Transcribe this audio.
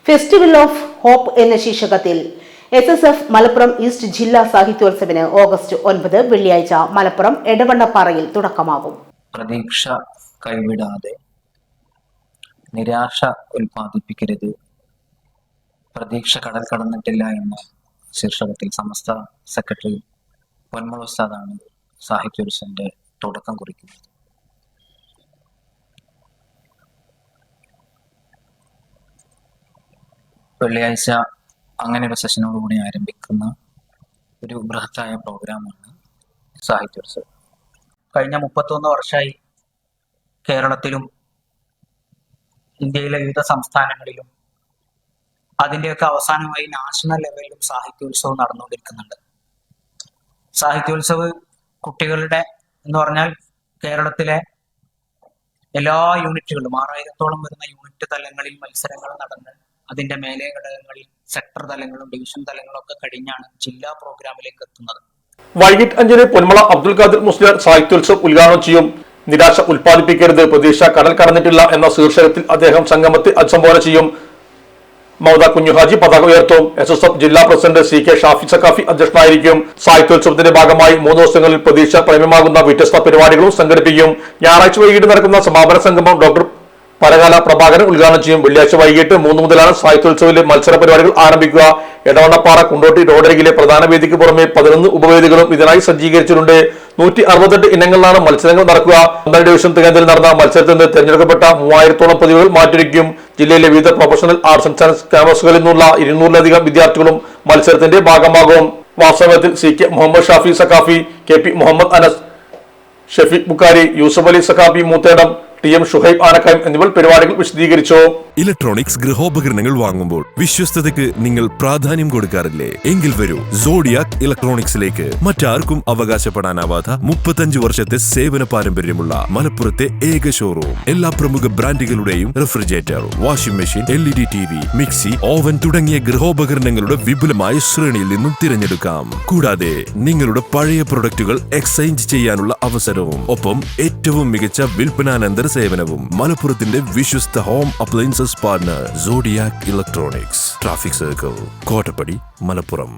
Festival of hope എന്ന ശീർഷകത്തിൽ SSF Malappuram east ജില്ലാ സാഹിത്യോത്സവത്തിന് ഓഗസ്റ്റ് 9 വെള്ളിയാഴ്ച മലപ്പുറം എടവണ്ണപ്പാറയിൽ തുടക്കമാകും. പ്രതീക്ഷ കൈവിടാതെ, നിരാശ ഉൽപ്പാദിപ്പിക്കരുത്, പ്രതീക്ഷ കടൽ കടന്നിട്ടില്ല എന്ന ശീർഷകത്തിൽ സമസ്ത സെക്രട്ടറി പൊന്മുള ഉസ്താദാണ് സാഹിത്യോത്സവത്തിന്റെ തുടക്കം കുറിക്കുന്നത്. വെള്ളിയാഴ്ച അങ്ങനെ ഒരു സെഷനോടുകൂടി ആരംഭിക്കുന്ന ഒരു ബൃഹത്തായ പ്രോഗ്രാമാണ് സാഹിത്യോത്സവം. കഴിഞ്ഞ 31 വർഷമായി കേരളത്തിലും ഇന്ത്യയിലെ വിവിധ സംസ്ഥാനങ്ങളിലും അതിൻ്റെയൊക്കെ അവസാനമായി നാഷണൽ ലെവലിലും സാഹിത്യോത്സവം നടന്നുകൊണ്ടിരിക്കുന്നുണ്ട്. സാഹിത്യോത്സവ് കുട്ടികളുടെ എന്ന് പറഞ്ഞാൽ കേരളത്തിലെ എല്ലാ യൂണിറ്റുകളിലും 6000-ഓളം വരുന്ന യൂണിറ്റ് തലങ്ങളിൽ മത്സരങ്ങൾ നടന്ന് അതിന്റെ മേലെ ഘടകങ്ങളിൽ സെക്ടർ തലങ്ങളും ഡിവിഷൻ തലങ്ങളും ഒക്കെ കഴിഞ്ഞാണ് ജില്ലാ പ്രോഗ്രാമിലേക്ക് എത്തുന്നത്. വൈകിട്ട് 5-ന് പൊന്മുള അബ്ദുൽ ഖാദിർ മുസ്ലിയാർ സാഹിത്യോത്സവം ഉദ്ഘാടനം ചെയ്യും. നിരാശ ഉൽപ്പാദിപ്പിക്കരുത്, പ്രതീക്ഷ കടൽ കടന്നിട്ടില്ല എന്ന ശീർഷകത്തിൽ അദ്ദേഹം സംഗമത്തെ അഭിസംബോധന ചെയ്യും. മൗദ കുഞ്ഞുഹാജി പതാക ഉയർത്തും. SSF ജില്ലാ പ്രസിഡന്റ് CK ഷാഫി സഖാഫി അധ്യക്ഷനായിരിക്കും. സാഹിത്യോത്സവത്തിന്റെ ഭാഗമായി 3 ദിവസങ്ങളിൽ പ്രതീക്ഷ പ്രേമ്യമാകുന്ന വ്യത്യസ്ത പരിപാടികളും സംഘടിപ്പിക്കും. ഞായറാഴ്ച വൈകിട്ട് നടക്കുന്ന സമാപന സംഗമം ഡോക്ടർ പരകാല പ്രഭാകരൻ ഉദ്ഘാടനം ചെയ്യും. വെള്ളിയാഴ്ച വൈകിട്ട് 3 മുതലാണ് സാഹിത്യോത്സവിലെ മത്സര പരിപാടികൾ ആരംഭിക്കുക. എടവണ്ണപ്പാറ കുണ്ടോട്ടി റോഡരികിലെ പ്രധാന വേദിക്ക് പുറമെ 11 ഉപവേദികളും ഇതിനായി സജ്ജീകരിച്ചിട്ടുണ്ട്. 168 ഇനങ്ങളിലാണ് മത്സരങ്ങൾ നടക്കുക. 12 ഡിവിഷൻ കേന്ദ്രത്തിൽ നടന്ന മത്സരത്തിൽ നിന്ന് തെരഞ്ഞെടുക്കപ്പെട്ട 3000-ഓളം പ്രതിഭകൾ മാറ്റിവെക്കും. ജില്ലയിലെ വിവിധ പ്രൊഫഷണൽ ആർട്സ് ആൻഡ് സയൻസ് ക്യാമ്പസുകളിൽ നിന്നുള്ള 200-ലധികം വിദ്യാർത്ഥികളും മത്സരത്തിന്റെ ഭാഗമാകും. വാസ്തവത്തിൽ CK Muhammad Shafi Saqafi, KP Muhammad Anas, Shafeeq Bukhari, Yusuf Ali Saqafi Moothedam, TM Shuhaib ആനക്കായം എന്നിവർ പരിപാടികൾ വിശദീകരിച്ചു. ഇലക്ട്രോണിക്സ് ഗൃഹോപകരണങ്ങൾ വാങ്ങുമ്പോൾ വിശ്വസ്തതയ്ക്ക് നിങ്ങൾ പ്രാധാന്യം കൊടുക്കാറില്ലേ? എങ്കിൽ വരൂ സോഡിയാക് ഇലക്ട്രോണിക്സിലേക്ക്. മറ്റാർക്കും അവകാശപ്പെടാനാവാത്ത 35 വർഷത്തെ സേവന പാരമ്പര്യമുള്ള മലപ്പുറത്തെ ഏക ഷോറൂം. എല്ലാ പ്രമുഖ ബ്രാൻഡുകളുടെയും refrigerator, washing machine, LED TV, mixie, oven തുടങ്ങിയ ഗൃഹോപകരണങ്ങളുടെ വിപുലമായ ശ്രേണിയിൽ നിന്നും തിരഞ്ഞെടുക്കാം. കൂടാതെ നിങ്ങളുടെ പഴയ പ്രൊഡക്റ്റുകൾ എക്സ്ചേഞ്ച് ചെയ്യാനുള്ള അവസരവും, ഒപ്പം ഏറ്റവും മികച്ച വിൽപ്പനാനന്തര സേവനവും. മലപ്പുറത്തിന്റെ വിശ്വസ്ത home appliances partner Zodiac electronics, traffic circle, Kottappadi, Malappuram.